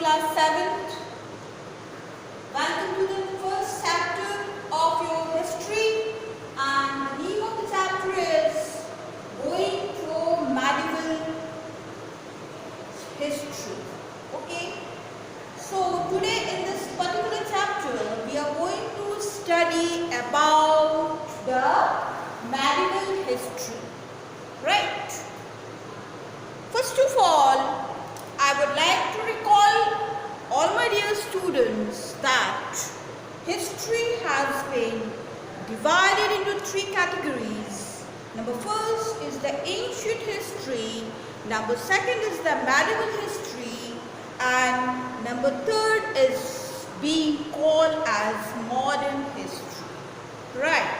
class 7th. Welcome to the first chapter of your history, and the name of the chapter is Going Through Medieval History. Okay, so today in this particular chapter we are going to study about the medieval history, right? First of all, I would like to recall all my dear students that history has been divided into three categories. Number first is the ancient history, number second is the medieval history, and number third is being called as modern history, right?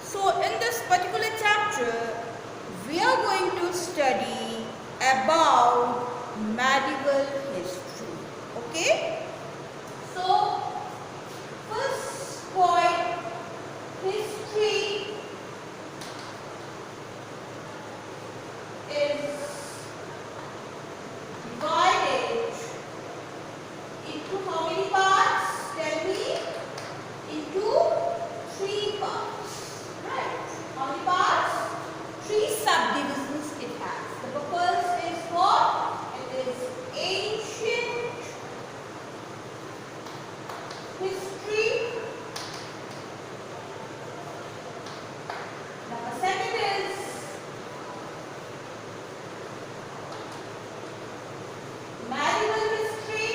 So in this particular chapter we are going to study about medieval history. Okay, so first point, history is divided into how many parts? Tell me. Into three parts, right? How many parts? Three subdivisions it has. The first is what? It is ancient history. Number second is medieval history,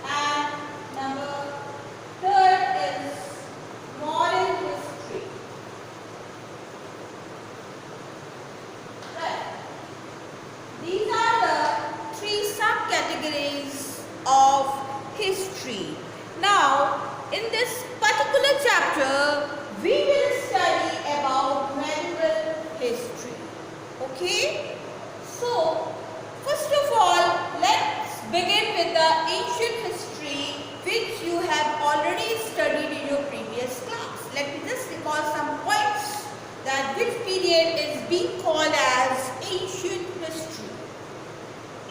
and number third is modern history. Right. These are the three subcategories of history. Now, in this particular chapter, we will study about medieval history. Okay? So, first of all, let's begin with the ancient history, which you have already studied in your previous class. Let me just recall some points that which period is being called as ancient history.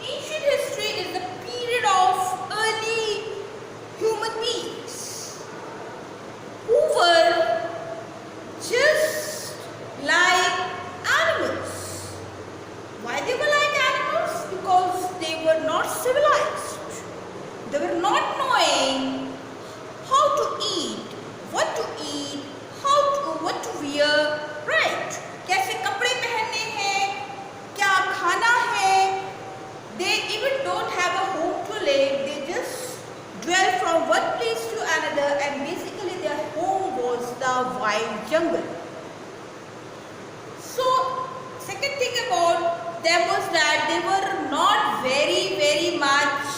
Ancient history is the period of early human beings who were just like animals. Why they were like animals? Because they were not civilized. They were not knowing how to eat, what to eat, what to wear, right? कैसे कपड़े पहनने हैं, क्या खाना है. They even don't have a home to live. They just dwell from one place to another, and basically their home was the wild jungle. So, second thing about them was that they were not very much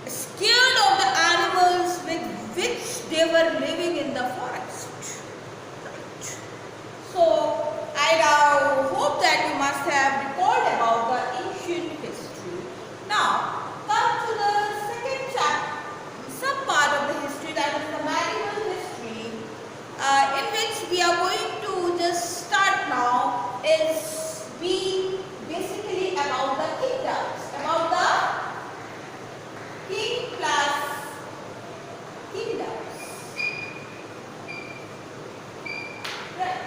scared of the animals with which they were living in the forest. Right. So, I now hope that you must have recalled about the ancient history. Now, come to the second chapter, some part of the history, that is the medieval history, in which we are going to just start now, is being basically about the kingdoms, about the king plus kingdoms. Right.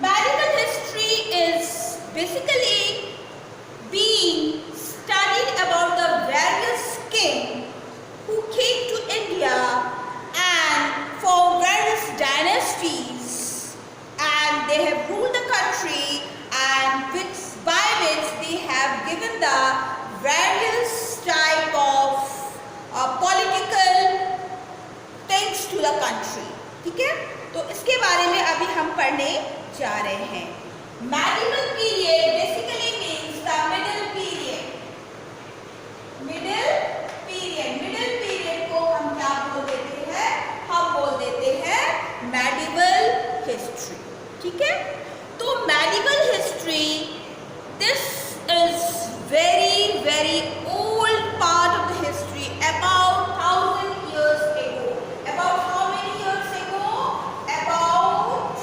Medieval history is basically being studied about the various kings who came to India and formed various dynasties, and they have ruled the country, and by which they have given the various type of political things to the country. ठीक है, तो इसके बारे में अभी हम पढ़ने जा रहे हैं. Medieval period basically means the middle period. Middle period को हम क्या बोल देते हैं? हम बोल देते हैं medieval history. ठीक है, तो medieval history, this is very old part of the history, about 1000 years ago. About how many years ago? About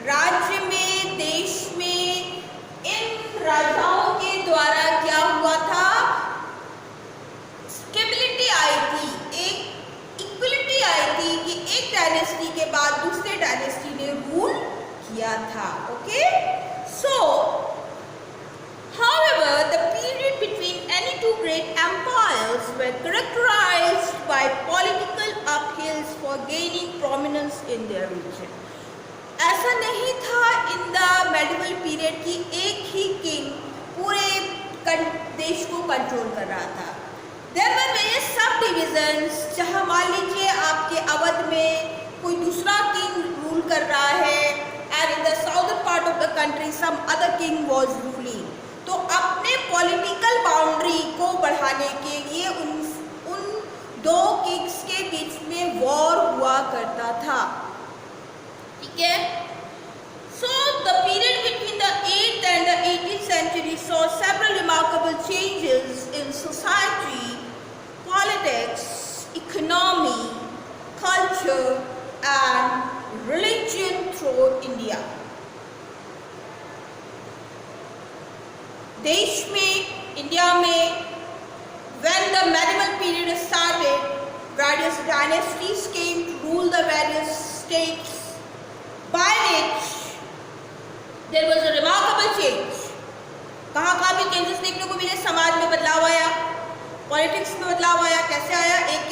राज्य में, देश में इन राजाओं के द्वारा क्या हुआ था, स्टेबिलिटी आई थी, एक इक्वलिटी आई थी कि एक डायनेस्टी के बाद दूसरे डायनेस्टी ने रूल किया था. Okay, so however, the period between any two great empires were characterized by political uphills for gaining prominence in their region. ऐसा नहीं था in the medieval period कि एक ही किंग पूरे देश को कंट्रोल कर रहा था. There were various subdivisions. जहाँ मान लीजिए आपके अवध में कोई दूसरा किंग रूल कर रहा है, and in the southern part of the country some other king was ruling. तो अपने पॉलिटिकल बाउंड्री को बढ़ाने के लिए उन दो किंग्स के बीच में वॉर हुआ करता था. ठीक है. So the period between the 8th and the 18th century saw several remarkable changes in society, politics, economy, culture and religion throughout India. देश में, इंडिया में, when the medieval period started, various dynasties came to rule the various states, by which there was a remarkable change. कहाँ भी changes देखने को मिले, समाज में बदलाव आया, पॉलिटिक्स में बदलाव आया. कैसे आया? एक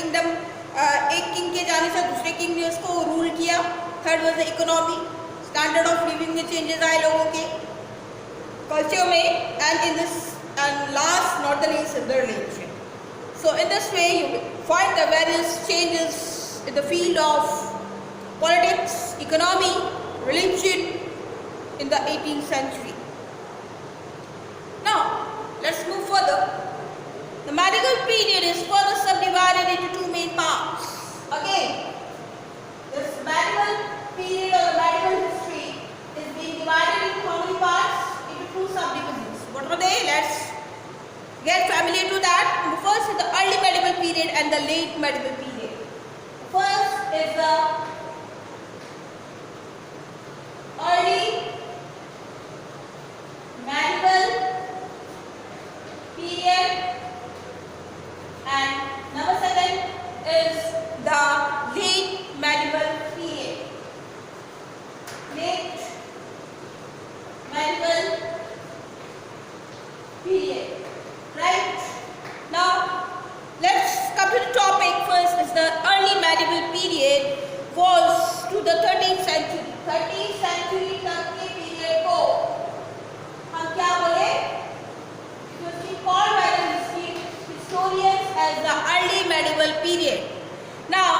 किंग के जाने से दूसरे किंग ने उसको रूल किया. Third was the economy, standard of living में चेंजेस आए लोगों के, culture में, and last not the least the religion. So in this way you find the various changes in the field of politics, economy, religion in the 18th century. Now let's move further. The medieval period is further subdivided into two main parts. Again, this medieval period or the medieval history is being divided into how many parts? Two subdivisions. What are they? Let's get familiar to that. The first is the early medieval period and the late medieval period. First is the early medieval period and number second is the late medieval period. Late medieval period. Right? Now let's come to the topic. First is the early medieval period was to the 13th century. 13th century तक के period को हम क्या बोले? It was called by the historians as the early medieval period. Now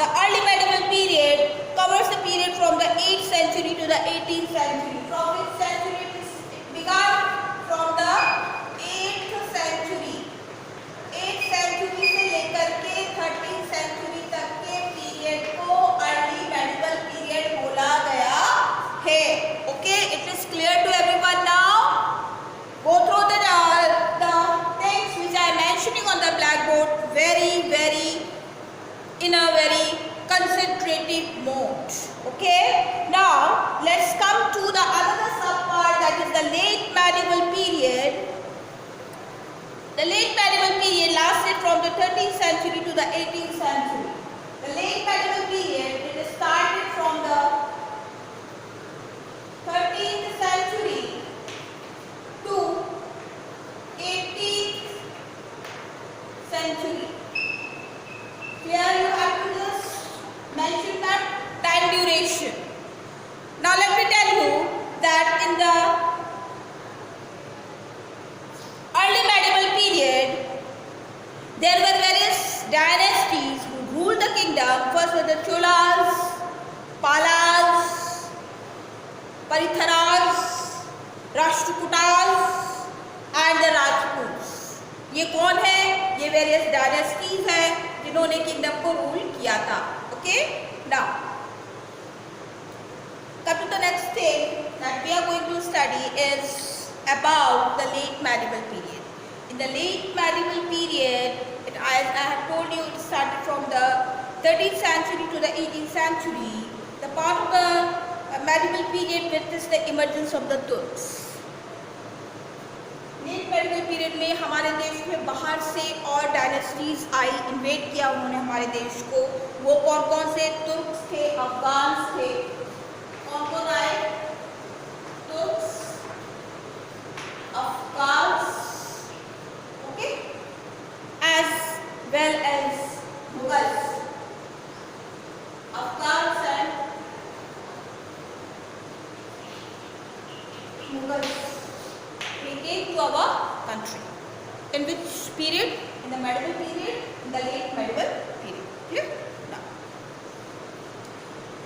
the early medieval period covers the period from the 8th century to the 18th century. From which century it began? From the 8th century. 8th century से लेकर के 13th century तक के period को early medieval period बोला गया है. Okay, it is clear to everyone now. Go through the things which I am mentioning on the blackboard very in a very concentrative mode. Okay. Now let's come to the another subpart, that is the late medieval period. The late medieval period lasted from the 13th century to the 18th century. The late medieval period, it started from the 13th century to 18th century. Here you have to just mention that time duration. Now let me tell you that in the early medieval period there were various dynasties who ruled the kingdom. First were the Cholas, Palas, Paritharas, Rashtrakutas and the Rajputs. ये कौन है? ये various dynasties हैं जिन्होंने kingdom को rule किया था. Okay. Now come to the next thing that we are going to study is about the late medieval period. In the late medieval period, as I have told you, it started from the 13th century to the 18th century. The part of the medieval period witnessed the emergence of the Turks. Late medieval period में हमारे देश में बाहर से और dynasties आई, InvIT किया उन्होंने हमारे देश को। वो कौन कौन से? तुर्क्स थे, अफगान्स थे। कौन कौन आए? Turks, Afghans, okay, as well as Mughals. Afghans and Mughals came to our country. In which period? In the medieval period, in the late medieval period. Clear? Now,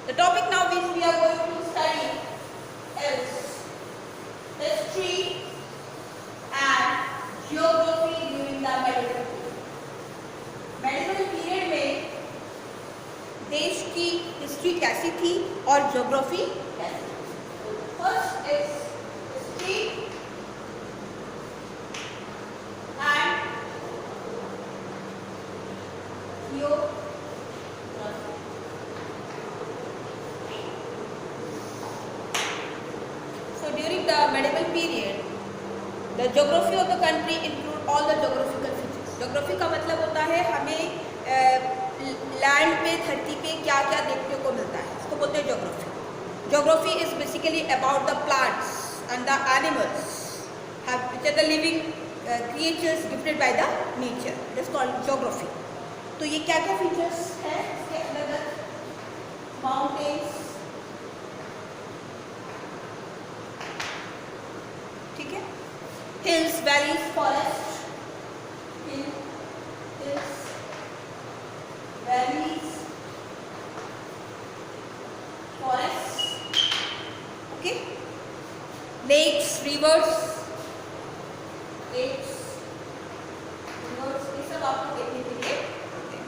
the topic now which we are going to study is history and geography during the medieval period. Medieval period में देश की history कैसी थी और geography कैसी थी? First is history medieval period, the geography of the country include all the geographical features. Geography का मतलब होता है हमें लैंड पे, धरती पे क्या क्या देखने को मिलता है, इसको बोलते हैं geography. Geography is basically about the plants and the animals, which are the living creatures gifted by the nature. It is called geography. तो ये क्या क्या features है इसके अंदर? Mountains, hills, valleys, forest, hills, valleys, forests, okay, lakes, rivers, ये सब आपको देखने के लिए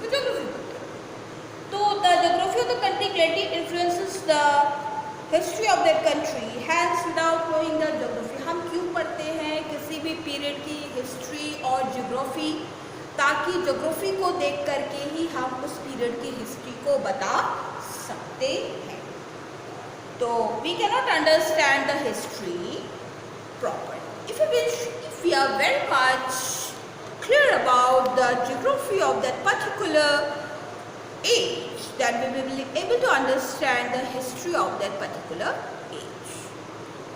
ज्योग्राफी। तो the geography of the country clearly influences the history of that country. Hence, without knowing the geography, हम क्यों पढ़ते हैं किसी भी पीरियड की हिस्ट्री और ज्योग्राफी? ताकि ज्योग्राफी को देख करके ही हम उस पीरियड की हिस्ट्री को बता सकते हैं। तो we cannot understand the history properly. If we are very much clear about the geography of that particular age, then we will be able to understand the history of that particular age.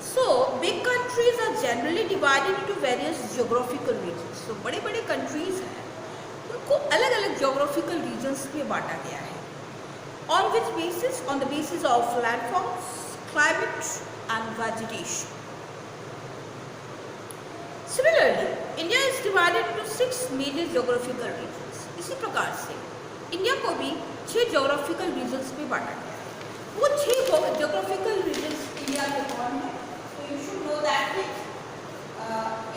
So, big countries are generally divided into various geographical regions. So, बड़े बड़े countries हैं, उनको अलग अलग geographical regions में बांटा गया है. On which basis? On the basis of landforms, climate and vegetation. Similarly, India is divided into 6 major geographical regions. इसी प्रकार से इंडिया को भी 6 geographical regions में बांटा गया है। वो 6 geographical regions इंडिया के कौन है? So you should know that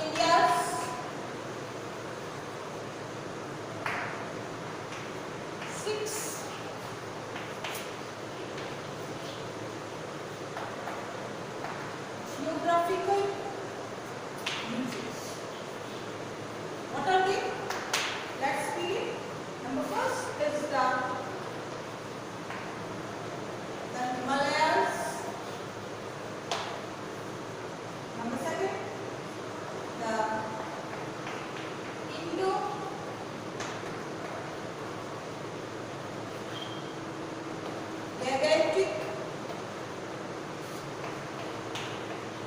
India's geographical regions. What are they? Let's begin. Number first is the Himalayas. Number second, the Indo-Gangetic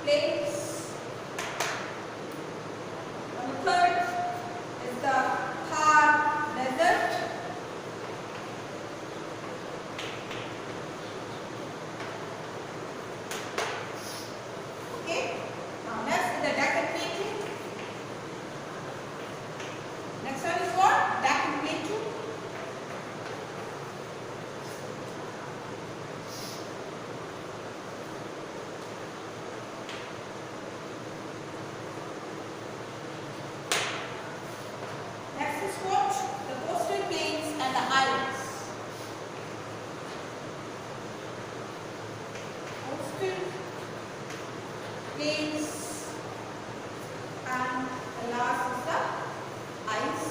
plains. Number third is the Thar Desert. Okay. Now next is the Deccan Plateau. Next one is what? Deccan Plateau. Next is what? The coastal plains and the islands. Coastal plains and the last is the islands.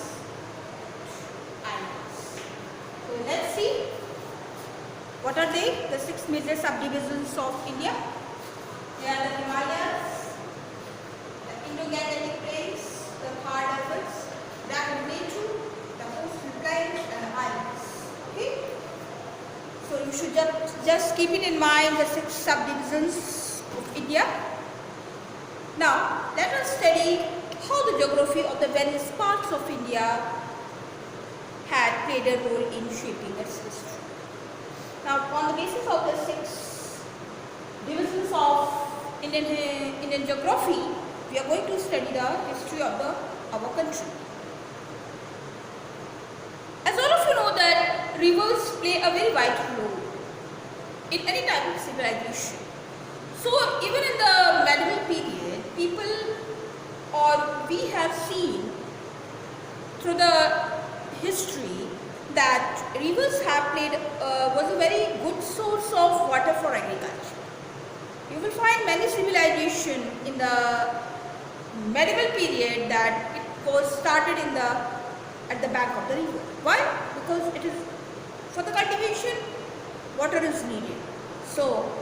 So let's see what What are they? The 6 major subdivisions of India. They are the Himalayas, the Indo-Gangetic Plains, the Thar deserts, Rapid Plateau, the coastal plains, and the islands. Okay. So you should just keep it in mind, the 6 subdivisions of India. Now let us study how the geography of the various parts of India had played a role in shaping its history. Now on the basis of the 6 divisions of Indian geography, we are going to study the history of our country. As all of you know that rivers play a very vital role in any type of civilization. So even in the medieval period, people, or we have seen through the history that rivers have played was a very good source of water for agriculture. You will find many civilizations in the medieval period that it was started at the bank of the river. Why? Because it is for the cultivation, water is needed. So,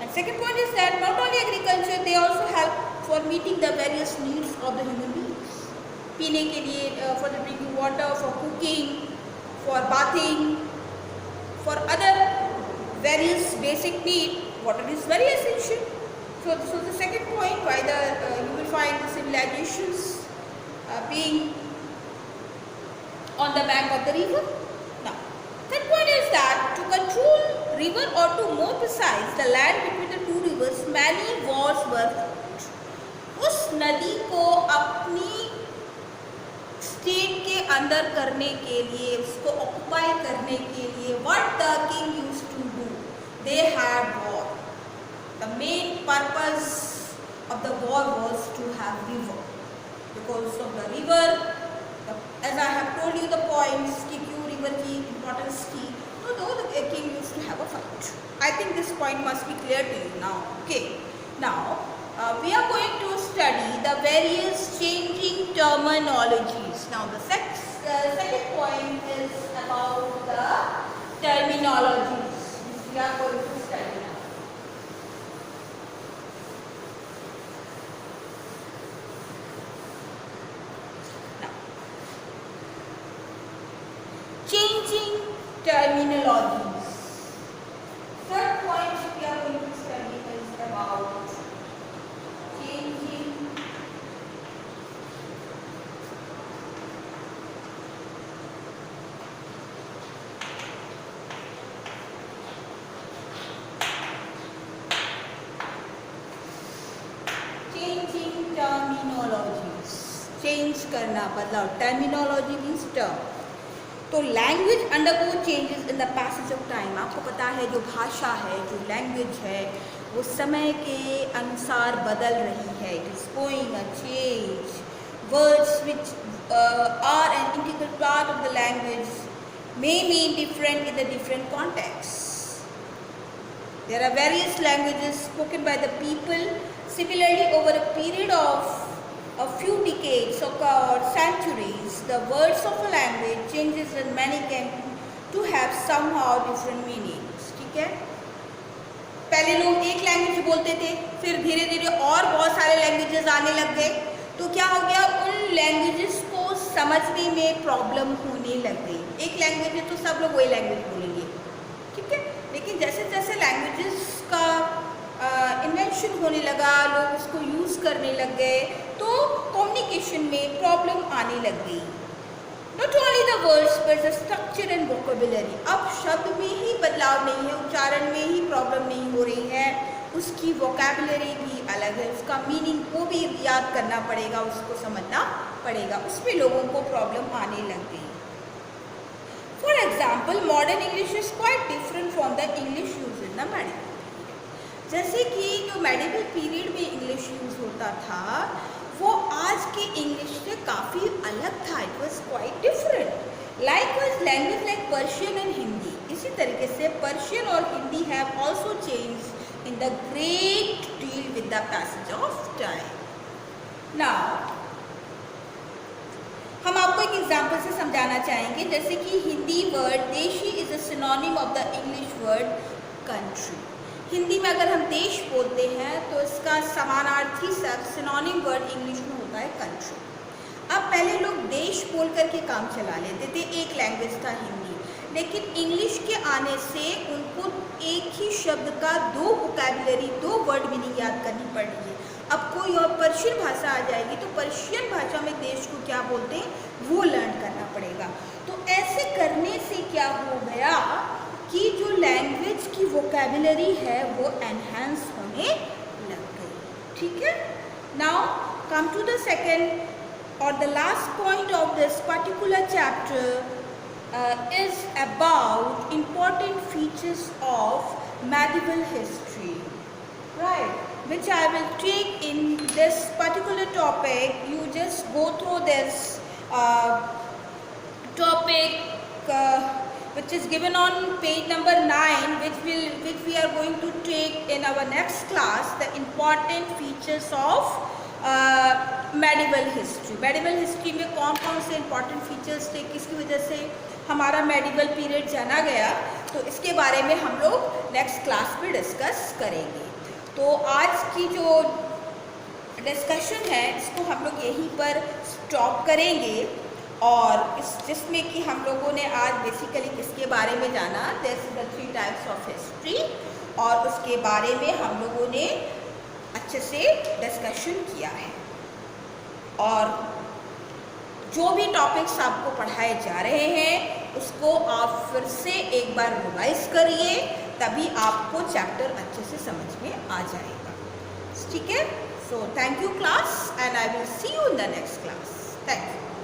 and second point is that not only agriculture, they also help for meeting the various needs of the human beings. पीने के लिए, for the drinking water, for cooking, for bathing, for other various basic needs, water is very essential. So the second point why you will find the civilizations being on the bank of the river. Now, third point is that to control river, or to more precise, the land between the two rivers, many wars were fought. उस नदी को अपनी state के अंदर करने के लिए, उसको ऑक्युपाई करने के लिए, what the king used to do, they had war. The main purpose of the war was to have river. Because of the river, as I have told you the points कि क्यों river की importance थी, so the king used to have a fight. I think this point must be clear to you now. Okay. Now we are going to study the various changing terminologies. Now the second point is about the terminologies which we are going to study now. Changing terminologies. Third point we are going to study is about changing terminologies. Change करना, बदलाव. Terminology means term. तो language undergo changes in the passage of time. आपको पता है जो भाषा है, जो लैंग्वेज है, वो समय के अनुसार बदल रही है. It is going a change. Words which are an integral part of the language may mean different in the different context. There are various languages spoken by the people. Similarly, over a period of a few decades or centuries, the words of a language changes and many came to have somehow different meanings. ठीक है? पहले लोग एक language बोलते थे, फिर धीरे धीरे और बहुत सारे लैंग्वेजेस आने लग गए. तो क्या हो गया, उन लैंग्वेजेस को समझने में प्रॉब्लम होने लग गई. एक लैंग्वेज है तो सब लोग वही लैंग्वेज बोलेंगे, ठीक है. लेकिन जैसे जैसे लैंग्वेजेस का इन्वेंशन होने लगा, लोग उसको यूज़ करने लग गए, तो कम्युनिकेशन में प्रॉब्लम आने लग गई. Not only the words but the structure and vocabulary. अब शब्द में ही बदलाव नहीं है, उच्चारण में ही प्रॉब्लम नहीं हो रही है, उसकी वोकेबुलरी भी अलग है, उसका मीनिंग को भी याद करना पड़ेगा, उसको समझना पड़ेगा. उसमें लोगों को प्रॉब्लम आने लग गई. For example, modern English is quite different from the English used in the medieval period. जैसे कि जो medieval period में English यूज़ होता था, वो आज के English से काफ़ी अलग था. It was quite different. Likewise, language like Persian and Hindi. इसी तरीके से Persian और Hindi have also changed in the great deal with the passage of time. Now, हम आपको आपको एक एग्जांपल से समझाना चाहेंगे, जैसे कि हिंदी वर्ड देशी is a synonym of the English word country. Hindi में अगर हम देश बोलते हैं तो इसका समानार्थी शब्द सिनोनिम वर्ड इंग्लिश में होता है कंट्री। अब पहले लोग देश बोल करके काम चला लेते थे, एक लैंग्वेज था हिंदी, लेकिन इंग्लिश के आने से उनको एक ही शब्द का दो वोकैबुलरी, दो वर्ड मीनिंग याद करनी पड़ रही है। अब कोई और पर्शियन भाषा आ जाएगी तो पर्शियन भाषा में देश को क्या बोलते हैं वो लर्न करना पड़ेगा। तो ऐसे करने से क्या हो गया कि जो लैंग्वेज की वोकैबुलरी है वो एनहांस होने लग गई। ठीक है, now come to the second or the last point of this particular chapter is about important features of medieval history, right, which I will take in this particular topic. You just go through this topic which is given on page number 9, which we are going to take in our next class, the important features of medieval history. Medieval history में कौन कौन से important features थे, किसकी वजह से हमारा medieval period जाना गया, तो इसके बारे में हम लोग नेक्स्ट क्लास में डिस्कस करेंगे। तो आज की जो डिस्कशन है इसको हम लोग यहीं पर स्टॉप करेंगे, और इस जिसमें कि हम लोगों ने आज बेसिकली किसके बारे में जाना, this the 3 types of history, और उसके बारे में हम लोगों ने अच्छे से डिस्कशन किया है। और जो भी टॉपिक्स आपको पढ़ाए जा रहे हैं उसको आप फिर से एक बार रिवाइज करिए, तभी आपको चैप्टर अच्छे से समझ में आ जाएगा। ठीक है, so thank you class, and I will see you in the next class. Thank you.